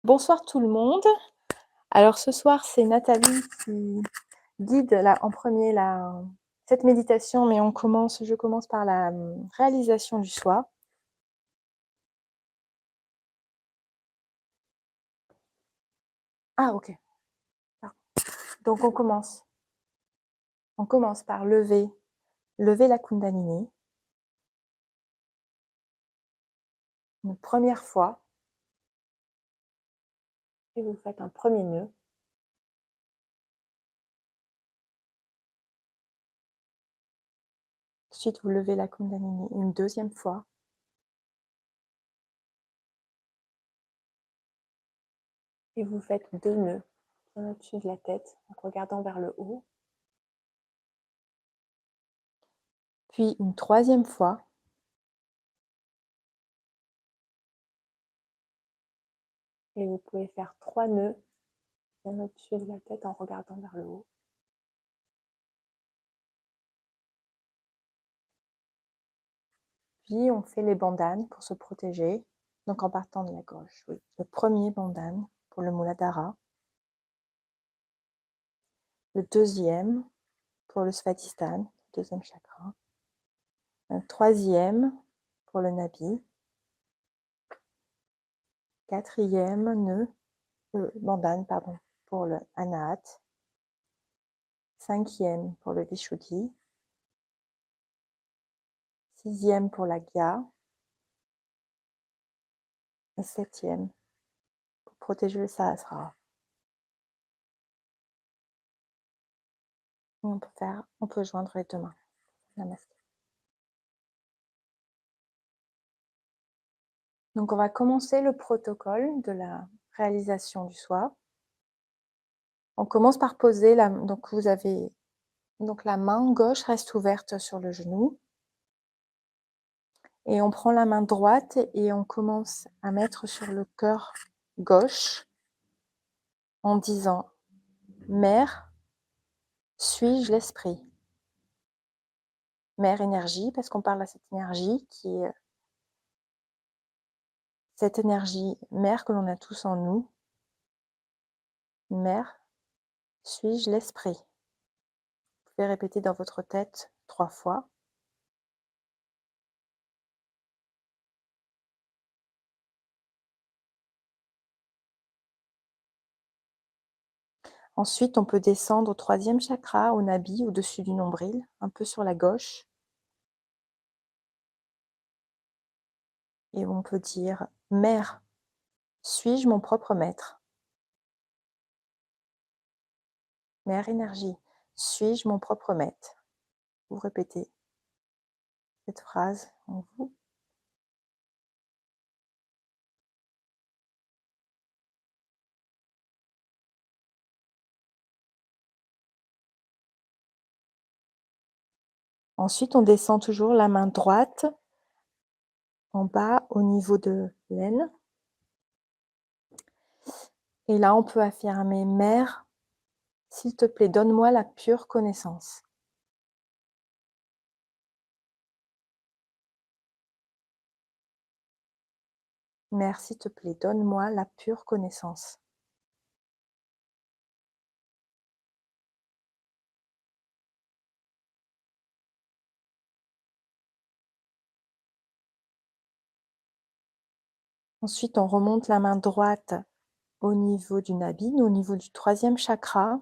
Bonsoir tout le monde. Alors ce soir, c'est Nathalie qui guide en premier cette méditation, mais je commence par la réalisation du soi. Ah ok. Ah. Donc on commence par lever la Kundalini une première fois, et vous faites un premier nœud. Ensuite, vous levez la Kundalini une deuxième fois. Et vous faites 2 nœuds au-dessus de la tête, en regardant vers le haut. Puis une troisième fois. Et vous pouvez faire 3 nœuds au-dessus de la tête en regardant vers le haut. Puis on fait les bandanes pour se protéger. Donc en partant de la gauche, oui. Le premier bandane pour le Muladhara. Le deuxième pour le Svadhisthana, deuxième chakra. Un troisième pour le Nabi. Quatrième bandane pour le Anahat. Cinquième pour le Vishuddhi. Sixième pour la Gya. Et septième pour protéger le Sahasrara. On peut joindre les deux mains. Namasté. Donc on va commencer le protocole de la réalisation du soi. On commence par poser donc la main gauche reste ouverte sur le genou. Et on prend la main droite et on commence à mettre sur le cœur gauche en disant « Mère, suis-je l'esprit ?» Mère énergie, parce qu'on parle à cette énergie qui est cette énergie mère que l'on a tous en nous. Mère, suis-je l'esprit? Vous pouvez répéter dans votre tête 3 fois. Ensuite, on peut descendre au 3e chakra, au Nabi, au-dessus du nombril, un peu sur la gauche. Et on peut dire « Mère, suis-je mon propre maître ?» Mère énergie, suis-je mon propre maître? Vous répétez cette phrase en vous. Ensuite, on descend toujours la main droite en bas au niveau de l'aine. Et là, on peut affirmer « Mère, s'il te plaît, donne-moi la pure connaissance. » Mère, s'il te plaît, donne-moi la pure connaissance. Ensuite, on remonte la main droite au niveau du Nabi, au niveau du 3e chakra.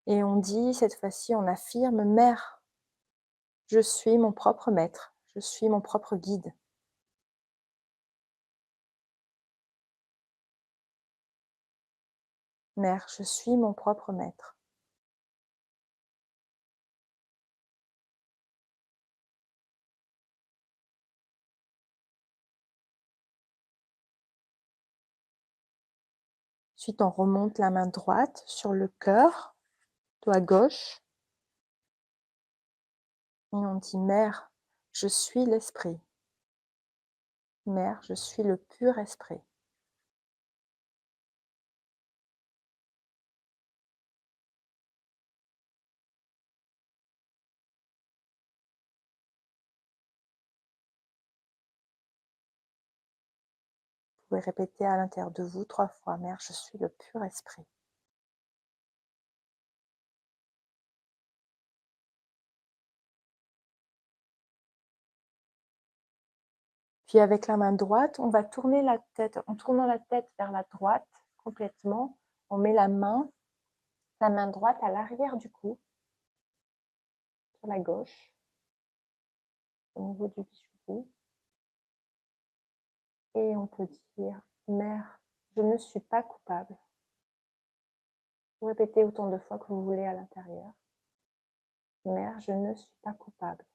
Et on dit, cette fois-ci, on affirme « Mère, je suis mon propre maître, je suis mon propre guide. » Mère, je suis mon propre maître. Ensuite, on remonte la main droite sur le cœur, doigt gauche. Et on dit « Mère, je suis l'esprit. Mère, je suis le pur esprit. » Vous pouvez répéter à l'intérieur de vous 3 fois: «Mère, je suis le pur esprit». Puis avec la main droite, on va tourner la tête. En tournant la tête vers la droite complètement, on met la main droite à l'arrière du cou, sur la gauche, au niveau du bichou, et on peut dire: «Mère, je ne suis pas coupable». Vous répétez autant de fois que vous voulez à l'intérieur. «Mère, je ne suis pas coupable».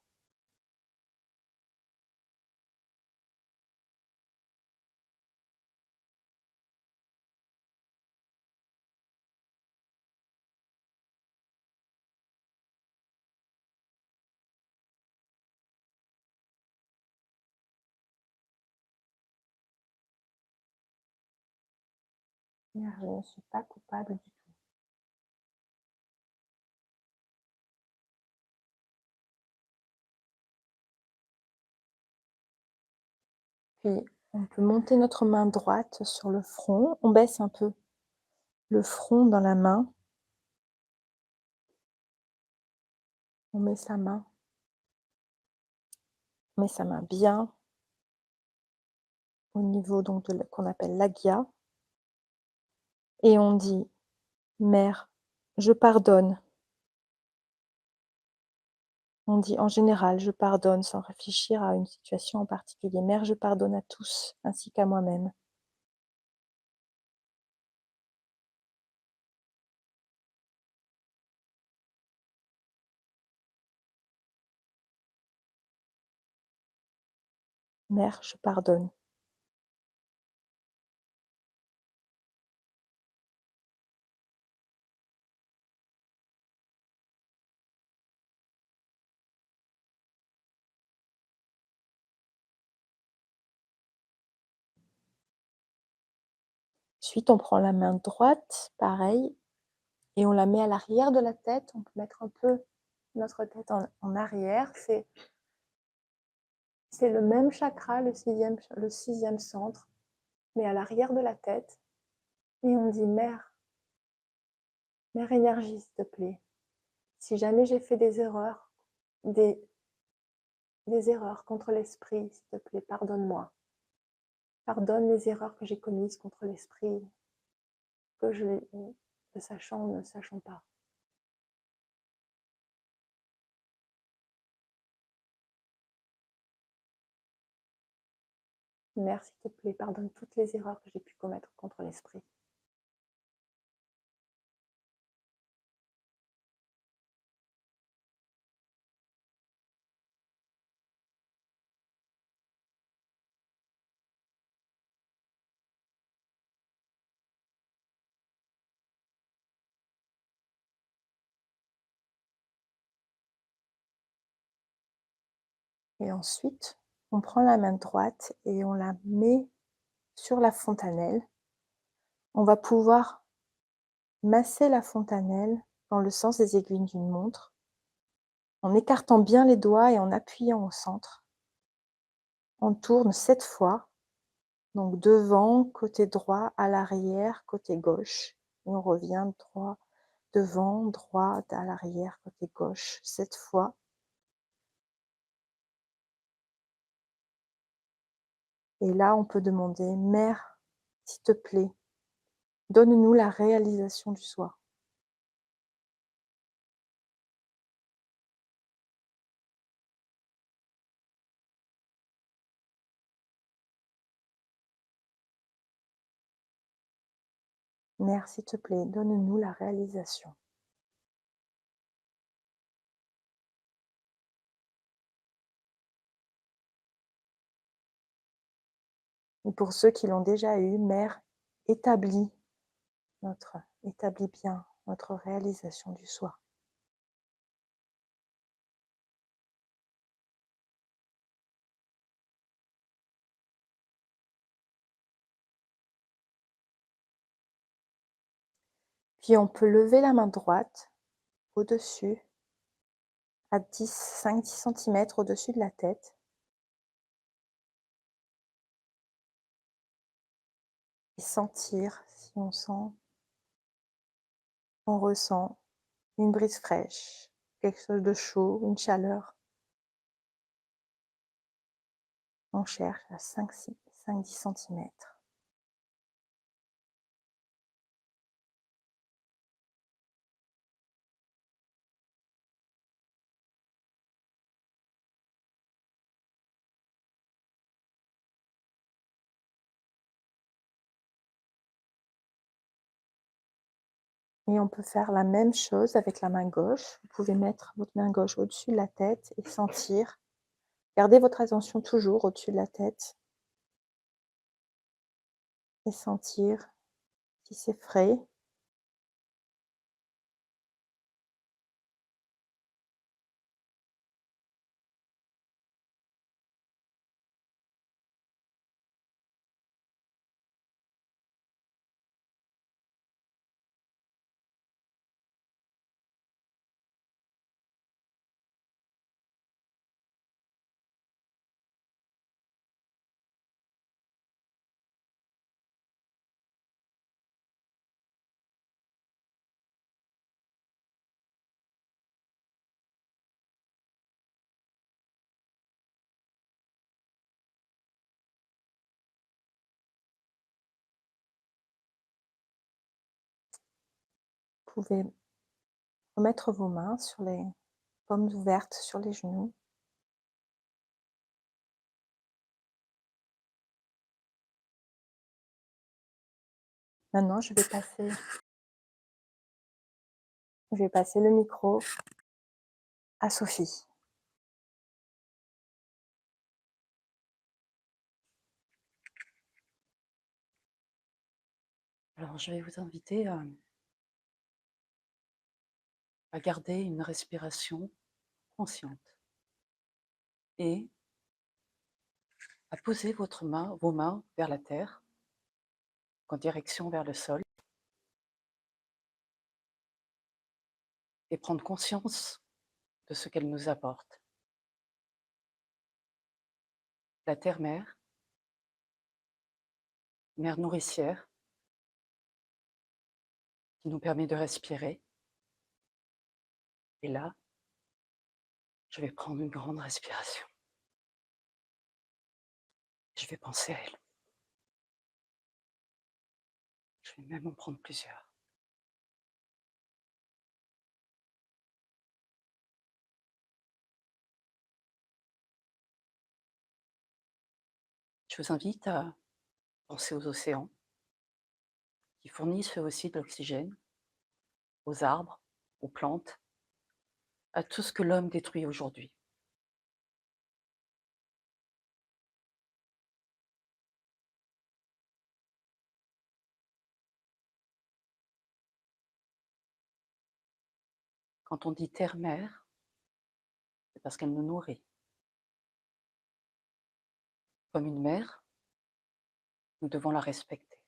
«Mère, je ne suis pas coupable du tout». Puis on peut monter notre main droite sur le front, on baisse un peu le front dans la main, on met sa main bien au niveau donc de qu'on appelle l'agya, et on dit: «Mère, je pardonne». On dit en général: «Je pardonne», sans réfléchir à une situation en particulier. «Mère, je pardonne à tous, ainsi qu'à moi-même». «Mère, je pardonne». Ensuite, on prend la main droite, pareil, et on la met à l'arrière de la tête. On peut mettre un peu notre tête en arrière. C'est le même chakra, le sixième centre, mais à l'arrière de la tête, et on dit: «Mère, mère énergie, s'il te plaît, si jamais j'ai fait des des erreurs contre l'esprit, s'il te plaît, pardonne-moi. Pardonne les erreurs que j'ai commises contre l'esprit, que je les le sachant ou ne le sachant pas. Mère, s'il te plaît, pardonne toutes les erreurs que j'ai pu commettre contre l'esprit». Et ensuite, on prend la main droite et on la met sur la fontanelle. On va pouvoir masser la fontanelle dans le sens des aiguilles d'une montre, en écartant bien les doigts et en appuyant au centre. On tourne 7 fois, donc devant, côté droit, à l'arrière, côté gauche. Et on revient droit, devant, droit, à l'arrière, côté gauche, 7 fois. Et là, on peut demander: «Mère, s'il te plaît, donne-nous la réalisation du soir». Mère, s'il te plaît, donne-nous la réalisation. Et pour ceux qui l'ont déjà eu, Mère, établis établis bien notre réalisation du soir. Puis on peut lever la main droite au-dessus, à 5-10 centimètres au-dessus de la tête. et sentir si on ressent une brise fraîche, quelque chose de chaud, une chaleur. On cherche à 5-10 centimètres. Et on peut faire la même chose avec la main gauche. Vous pouvez mettre votre main gauche au-dessus de la tête et sentir. Gardez votre attention toujours au-dessus de la tête et sentir si c'est frais. Vous pouvez remettre vos mains sur les paumes ouvertes sur les genoux. Maintenant, je vais passer le micro à Sophie. Alors, je vais vous inviter à garder une respiration consciente et à poser vos mains vers la terre, en direction vers le sol, et prendre conscience de ce qu'elle nous apporte. La terre-mère, mère nourricière, qui nous permet de respirer. Et là, je vais prendre une grande respiration. Je vais penser à elle. Je vais même en prendre plusieurs. Je vous invite à penser aux océans, qui fournissent eux aussi de l'oxygène, aux arbres, aux plantes, à tout ce que l'homme détruit aujourd'hui. Quand on dit terre-mère, c'est parce qu'elle nous nourrit. Comme une mère, nous devons la respecter.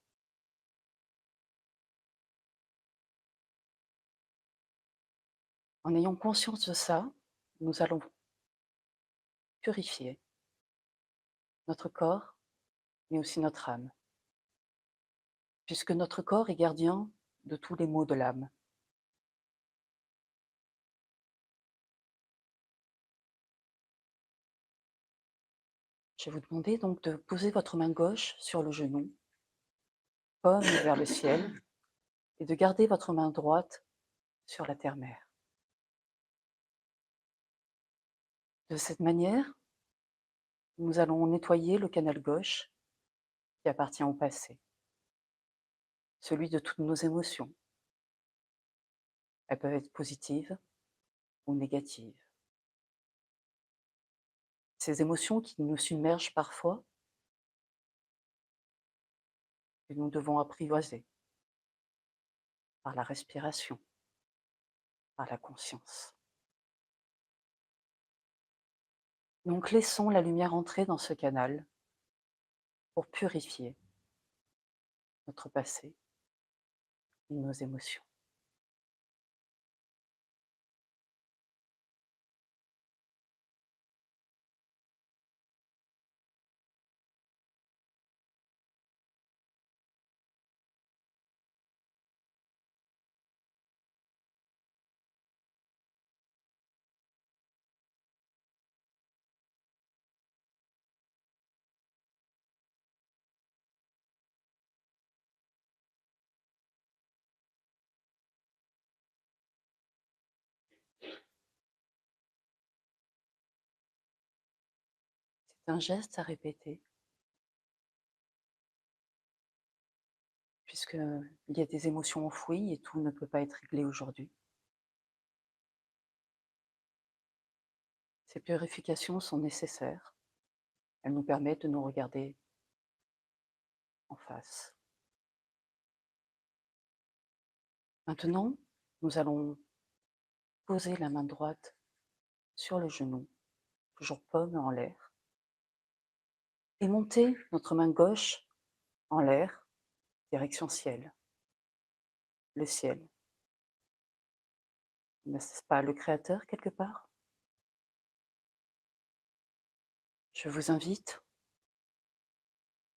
En ayant conscience de ça, nous allons purifier notre corps, mais aussi notre âme, puisque notre corps est gardien de tous les maux de l'âme. Je vais vous demander donc de poser votre main gauche sur le genou, paume vers le ciel, et de garder votre main droite sur la terre-mère. De cette manière, nous allons nettoyer le canal gauche qui appartient au passé, celui de toutes nos émotions. Elles peuvent être positives ou négatives. Ces émotions qui nous submergent parfois, que nous devons apprivoiser par la respiration, par la conscience. Donc laissons la lumière entrer dans ce canal pour purifier notre passé et nos émotions. C'est un geste à répéter, puisque il y a des émotions enfouies et tout ne peut pas être réglé aujourd'hui. Ces purifications sont nécessaires. Elles nous permettent de nous regarder en face. Maintenant, nous allons poser la main droite sur le genou, toujours paume en l'air, et monter notre main gauche en l'air, direction ciel. Le ciel, n'est-ce pas le Créateur quelque part? Je vous invite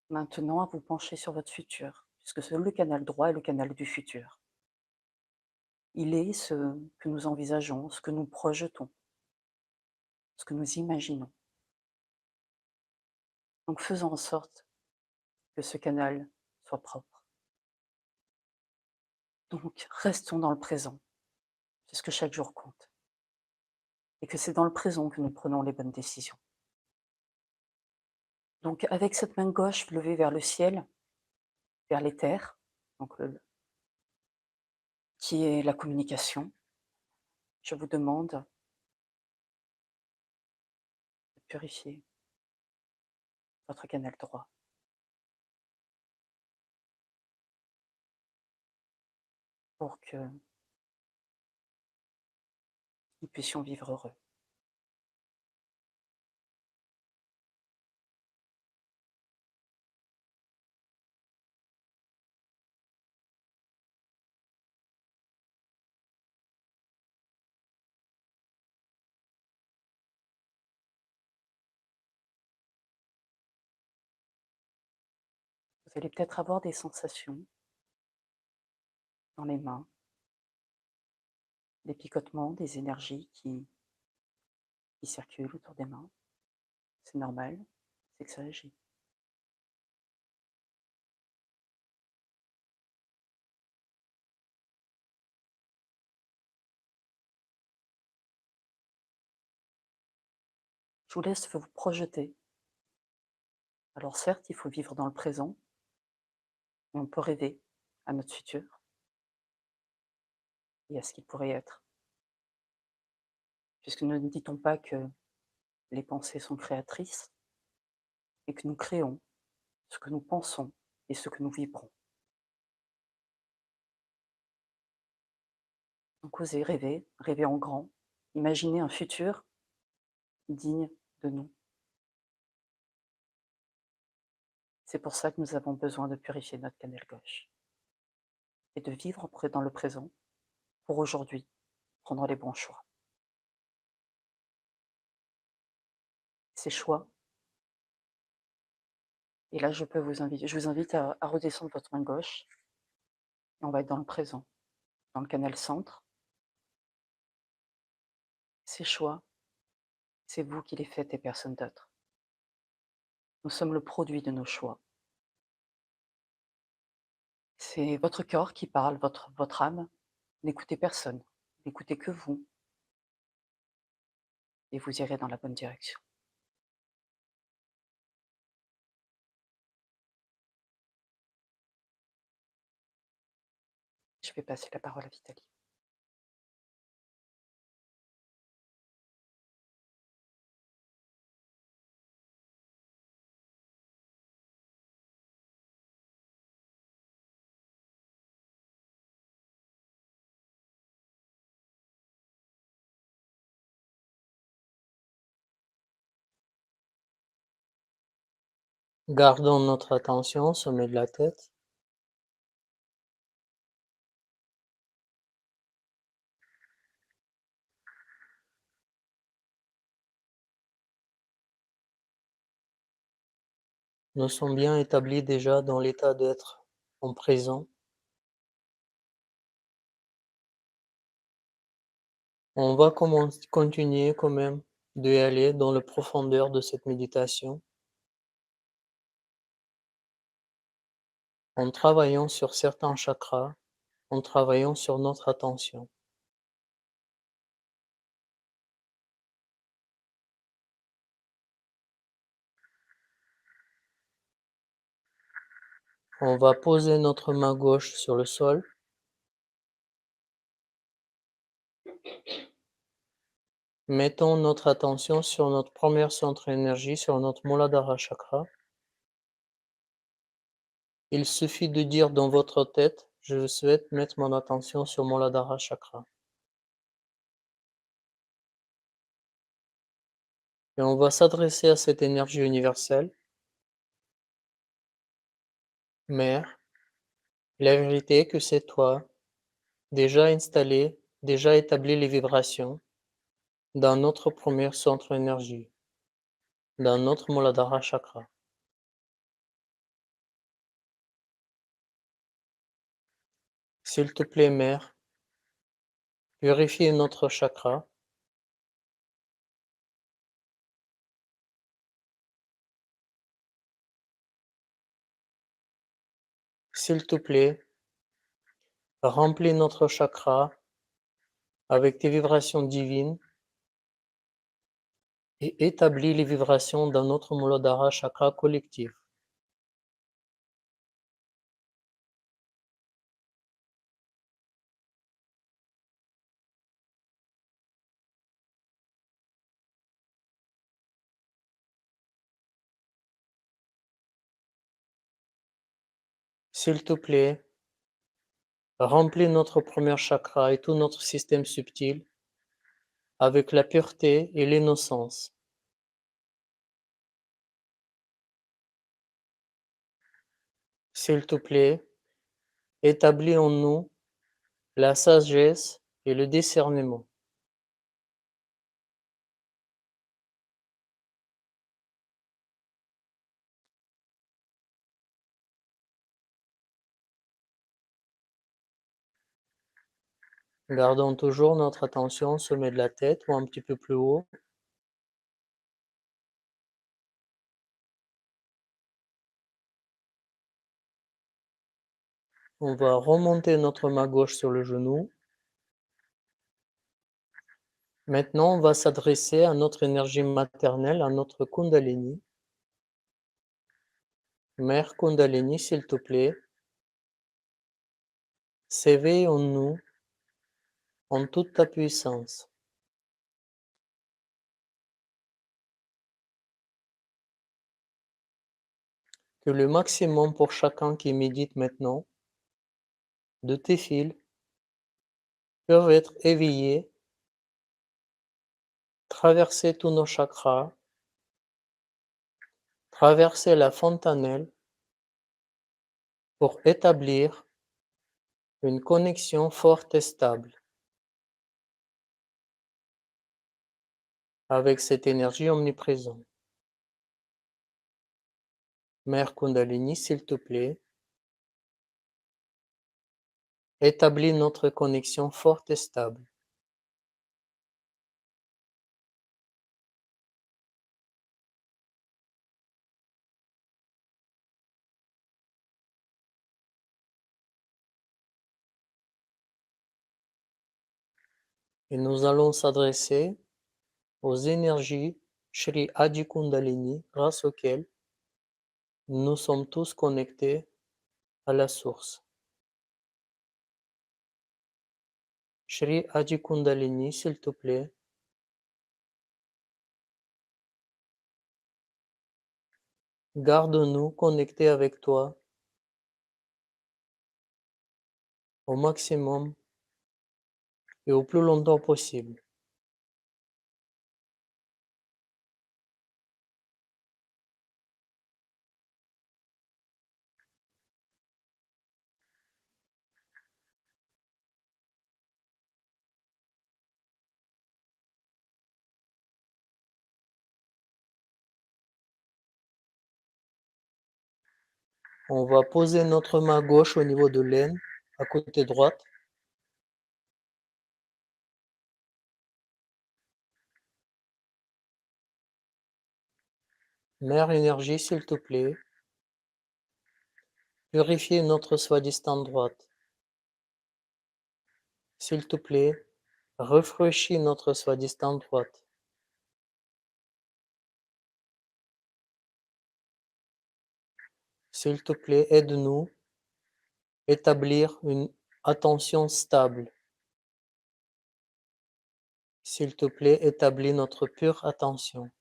maintenant à vous pencher sur votre futur, puisque le canal droit est le canal du futur. Il est ce que nous envisageons, ce que nous projetons, ce que nous imaginons. Donc faisons en sorte que ce canal soit propre. Donc restons dans le présent, puisque chaque jour compte. Et que c'est dans le présent que nous prenons les bonnes décisions. Donc avec cette main gauche levée vers le ciel, vers l'éther, donc qui est la communication, je vous demande de purifier votre canal droit. Pour que nous puissions vivre heureux. Vous allez peut-être avoir des sensations dans les mains, des picotements, des énergies qui circulent autour des mains. C'est normal, c'est que ça agit. Je vous laisse vous projeter. Alors certes, il faut vivre dans le présent, mais on peut rêver à notre futur et à ce qu'il pourrait être. Puisque ne dit-on pas que les pensées sont créatrices et que nous créons ce que nous pensons et ce que nous vibrons. Donc osez rêver, rêver en grand, imaginez un futur digne de nous. C'est pour ça que nous avons besoin de purifier notre canal gauche et de vivre dans le présent pour aujourd'hui, prendre les bons choix. Ces choix, et là je vous invite à redescendre votre main gauche et on va être dans le présent, dans le canal centre. Ces choix, c'est vous qui les faites et personne d'autre. Nous sommes le produit de nos choix. C'est votre corps qui parle, votre âme. N'écoutez personne, n'écoutez que vous et vous irez dans la bonne direction. Je vais passer la parole à Vitali. Gardons notre attention au sommet de la tête. Nous sommes bien établis déjà dans l'état d'être en présent. On va continuer quand même d'y aller dans la profondeur de cette méditation en travaillant sur certains chakras, en travaillant sur notre attention. On va poser notre main gauche sur le sol. Mettons notre attention sur notre premier centre énergie, sur notre Muladhara chakra. Il suffit de dire dans votre tête: «Je souhaite mettre mon attention sur Muladhara chakra». Et on va s'adresser à cette énergie universelle. Mère, la vérité est que c'est toi, déjà installé, déjà établi les vibrations dans notre premier centre énergie, dans notre Muladhara chakra. S'il te plaît, Mère, purifie notre chakra. S'il te plaît, remplis notre chakra avec tes vibrations divines et établis les vibrations dans notre Muladhara chakra collectif. S'il te plaît, remplis notre premier chakra et tout notre système subtil avec la pureté et l'innocence. S'il te plaît, établis en nous la sagesse et le discernement. Gardons toujours notre attention au sommet de la tête ou un petit peu plus haut. On va remonter notre main gauche sur le genou. Maintenant, on va s'adresser à notre énergie maternelle, à notre Kundalini. Mère Kundalini, s'il te plaît, s'éveille en nous en toute ta puissance. Que le maximum pour chacun qui médite maintenant de tes fils peuvent être éveillés, traverser tous nos chakras, traverser la fontanelle pour établir une connexion forte et stable avec cette énergie omniprésente. Mère Kundalini, s'il te plaît, établis notre connexion forte et stable. Et nous allons s'adresser aux énergies Shri Adi Kundalini, grâce auxquelles nous sommes tous connectés à la source. Shri Adi Kundalini, s'il te plaît, garde-nous connectés avec toi au maximum et au plus longtemps possible. On va poser notre main gauche au niveau de l'aine, à côté droite. Mère énergie, s'il te plaît, purifie notre soi-disant droite. S'il te plaît, rafraîchis notre soi-disant droite. S'il te plaît, aide-nous à établir une attention stable. S'il te plaît, établis notre pure attention.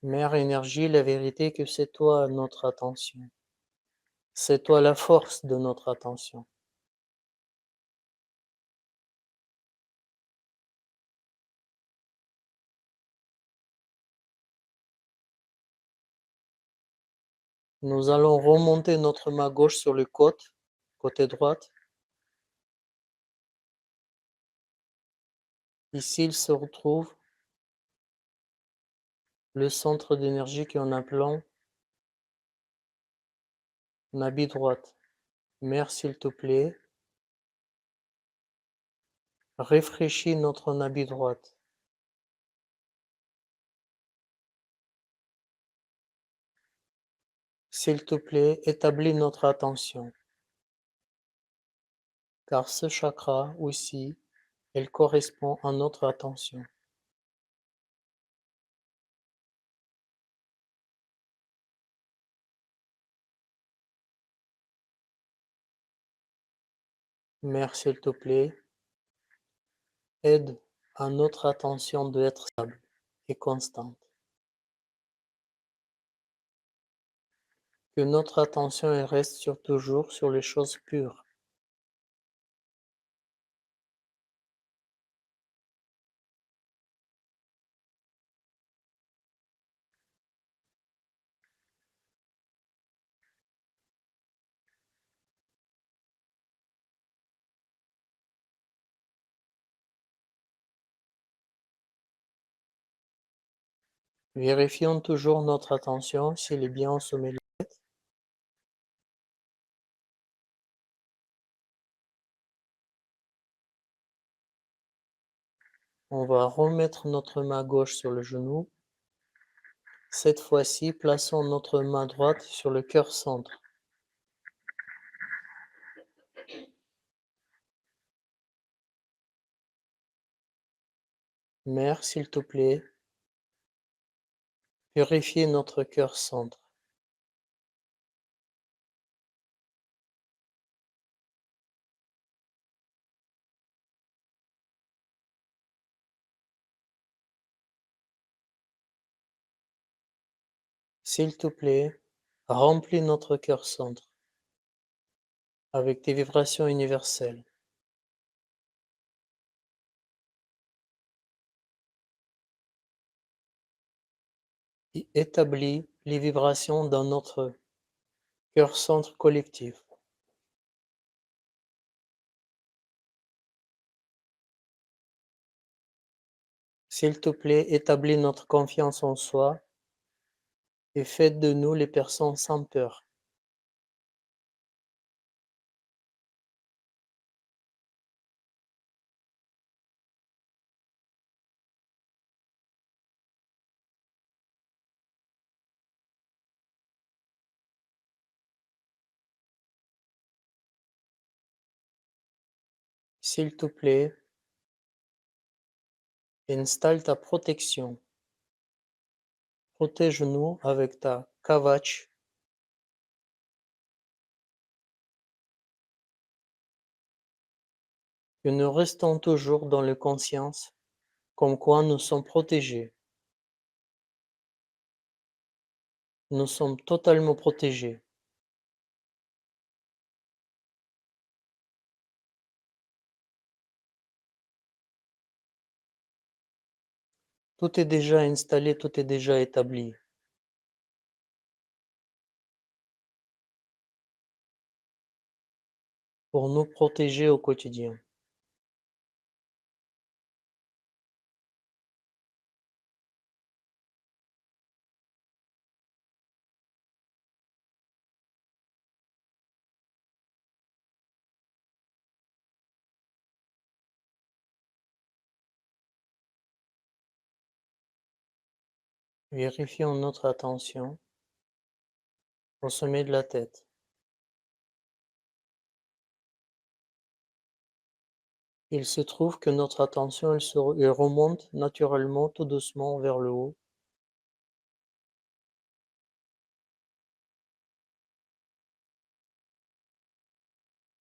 Mère énergie, la vérité que c'est toi notre attention. C'est toi la force de notre attention. Nous allons remonter notre main gauche sur le côté droite. Ici, il se retrouve le centre d'énergie qu'on appelle nabi droite. Mère, s'il te plaît, réfléchis notre nabi droite. S'il te plaît, établis notre attention, car ce chakra aussi, elle correspond à notre attention. Mère, s'il te plaît, aide à notre attention d'être stable et constante. Que notre attention elle reste toujours sur les choses pures. Vérifions toujours notre attention s'il est bien au sommet. On va remettre notre main gauche sur le genou. Cette fois-ci, plaçons notre main droite sur le cœur centre. Mère, s'il te plaît, purifie notre cœur centre. S'il te plaît, remplis notre cœur centre avec tes vibrations universelles. Et établis les vibrations dans notre cœur centre collectif. S'il te plaît, établis notre confiance en soi et fais de nous les personnes sans peur. S'il te plaît, installe ta protection. Protège-nous avec ta kavach. Que nous restons toujours dans la conscience comme quoi nous sommes protégés. Nous sommes totalement protégés. Tout est déjà installé, tout est déjà établi. Pour nous protéger au quotidien. Vérifions notre attention au sommet de la tête. Il se trouve que notre attention, elle remonte naturellement tout doucement vers le haut.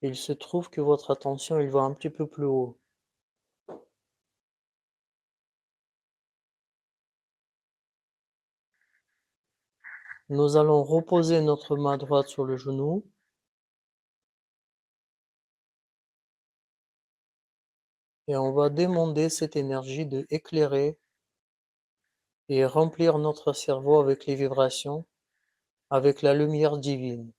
Il se trouve que votre attention, elle va un petit peu plus haut. Nous allons reposer notre main droite sur le genou et on va demander cette énergie de éclairer et remplir notre cerveau avec les vibrations, avec la lumière divine.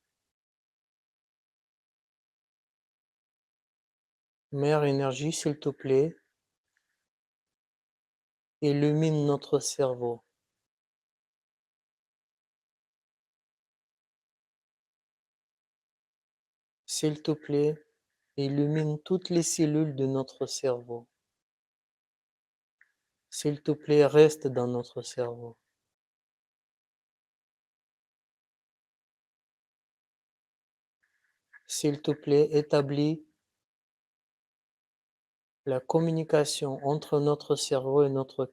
Mère énergie, s'il te plaît, illumine notre cerveau. S'il te plaît, illumine toutes les cellules de notre cerveau. S'il te plaît, reste dans notre cerveau. S'il te plaît, établis la communication entre notre cerveau et notre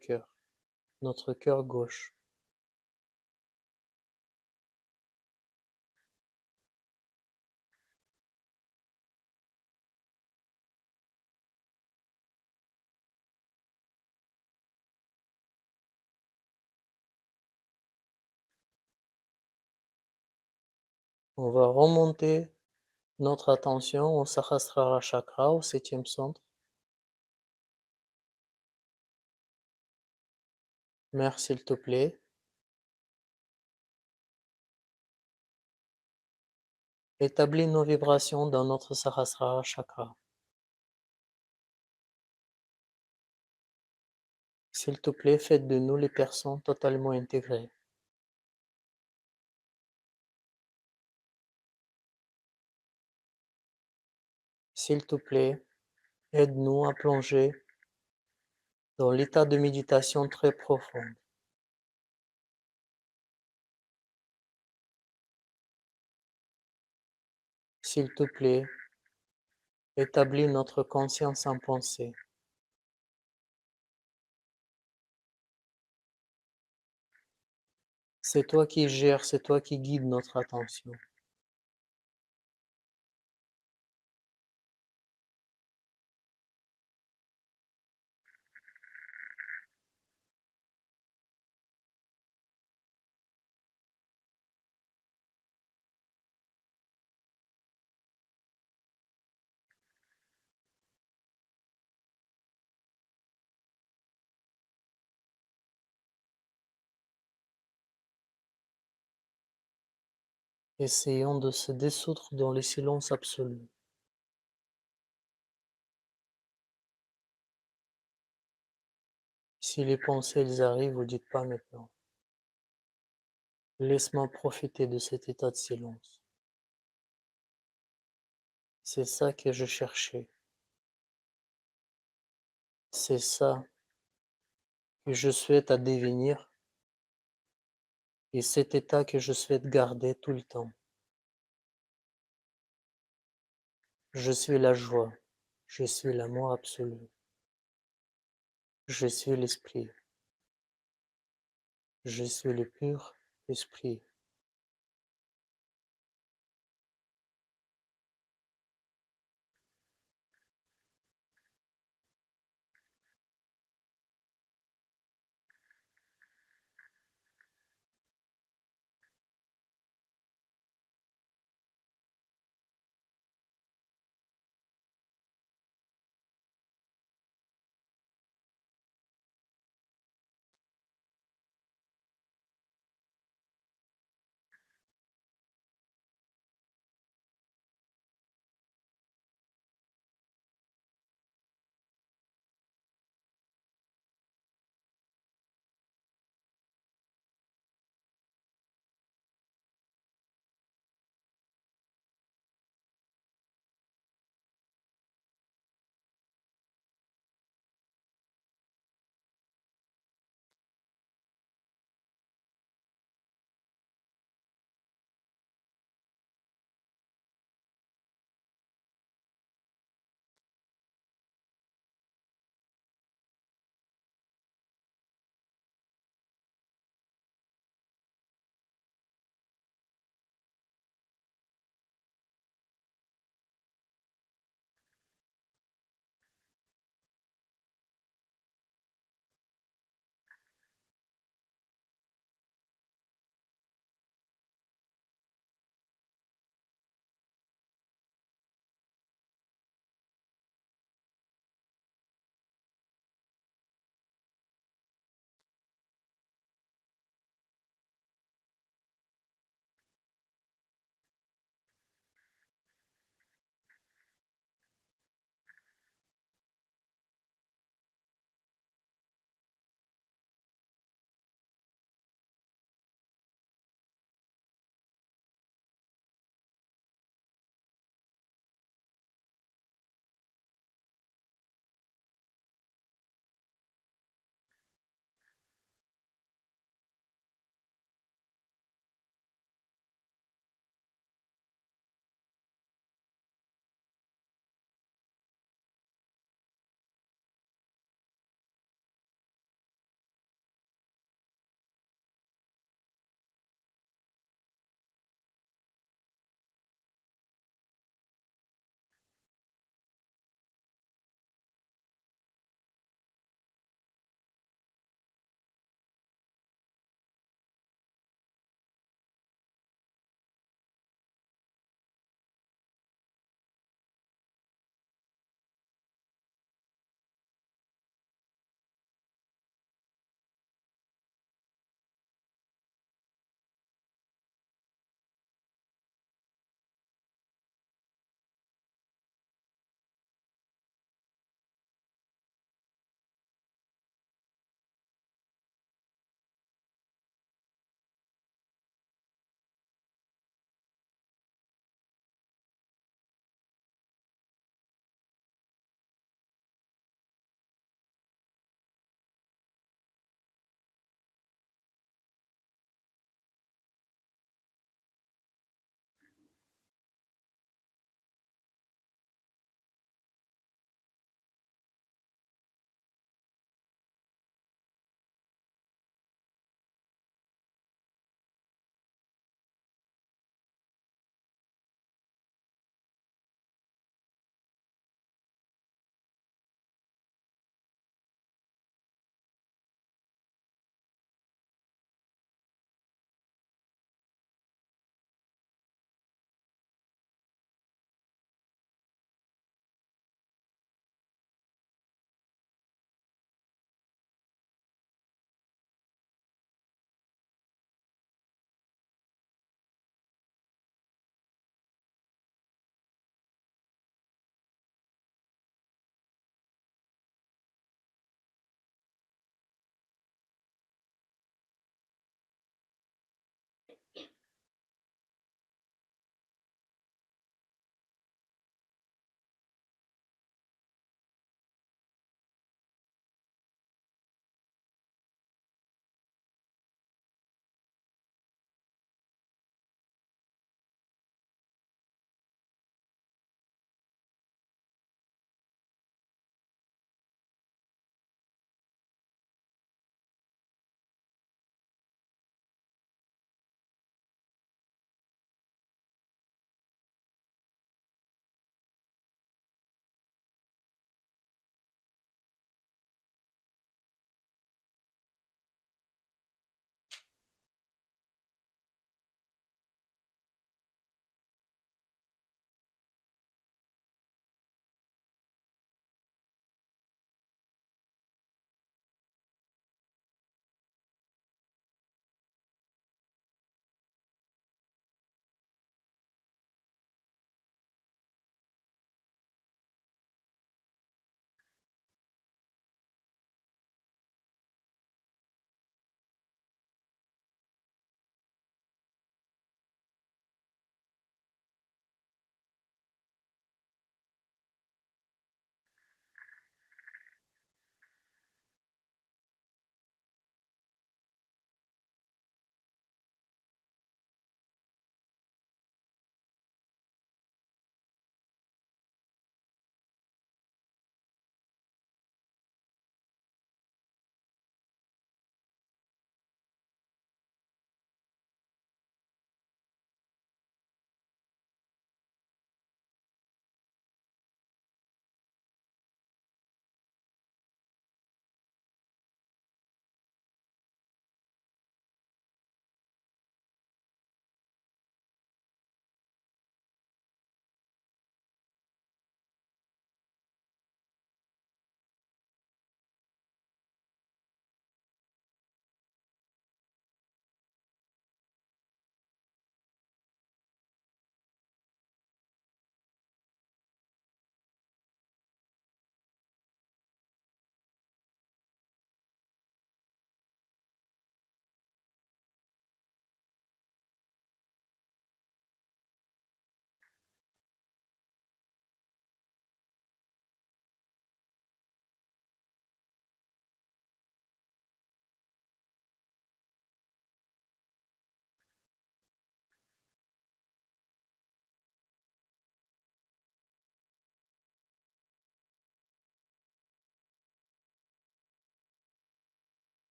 cœur gauche. On va remonter notre attention au Sahasrara chakra, au 7e centre. Mère, s'il te plaît, établis nos vibrations dans notre Sahasrara chakra. S'il te plaît, faites de nous les personnes totalement intégrées. S'il te plaît, aide-nous à plonger dans l'état de méditation très profonde. S'il te plaît, établis notre conscience en pensée. C'est toi qui gères, c'est toi qui guides notre attention. Essayons de se dissoudre dans le silence absolu. Si les pensées elles arrivent, vous dites pas maintenant. Laisse-moi profiter de cet état de silence. C'est ça que je cherchais. C'est ça que je souhaite à devenir et cet état que je souhaite garder tout le temps. Je suis la joie. Je suis l'amour absolu. Je suis l'esprit. Je suis le pur esprit.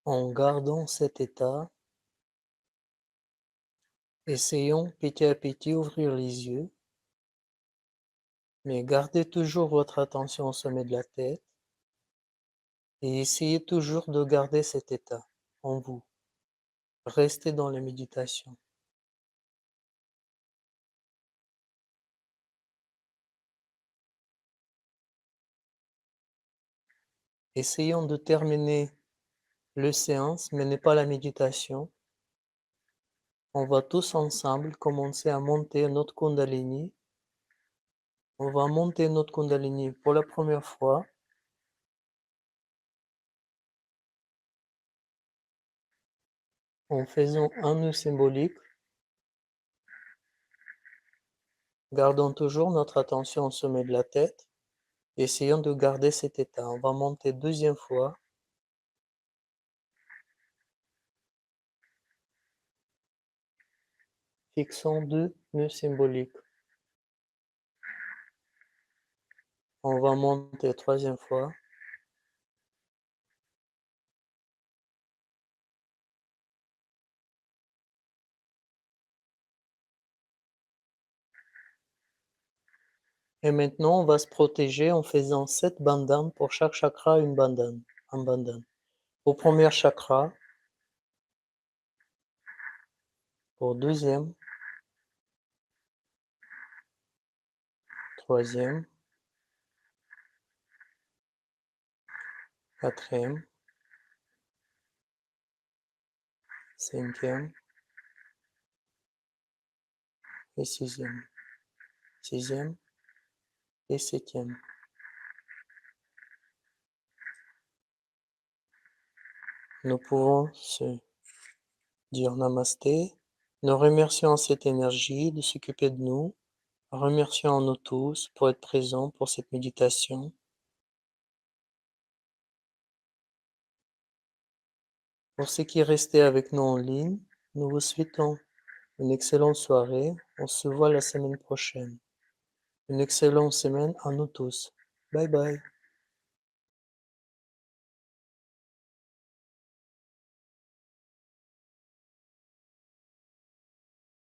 En gardant cet état, essayons petit à petit ouvrir les yeux, mais gardez toujours votre attention au sommet de la tête et essayez toujours de garder cet état en vous. Restez dans la méditation. Essayons de terminer le séance, mais n'est pas la méditation. On va tous ensemble commencer à monter notre Kundalini. On va monter notre Kundalini pour la première fois. En faisant un nœud symbolique, gardons toujours notre attention au sommet de la tête. Essayons de garder cet état. On va monter deuxième fois. Fixons 2 nœuds symboliques. On va monter troisième fois. Et maintenant, on va se protéger en faisant 7 bandanes pour chaque chakra, une bandane, un bandane. Au premier chakra, au deuxième, troisième, quatrième, cinquième et sixième. Sixième et septième. Nous pouvons se dire namasté. Nous remercions cette énergie de s'occuper de nous. Remercions nous tous pour être présents pour cette méditation. Pour ceux qui restaient avec nous en ligne, nous vous souhaitons une excellente soirée. On se voit la semaine prochaine. Une excellente semaine à nous tous. Bye bye.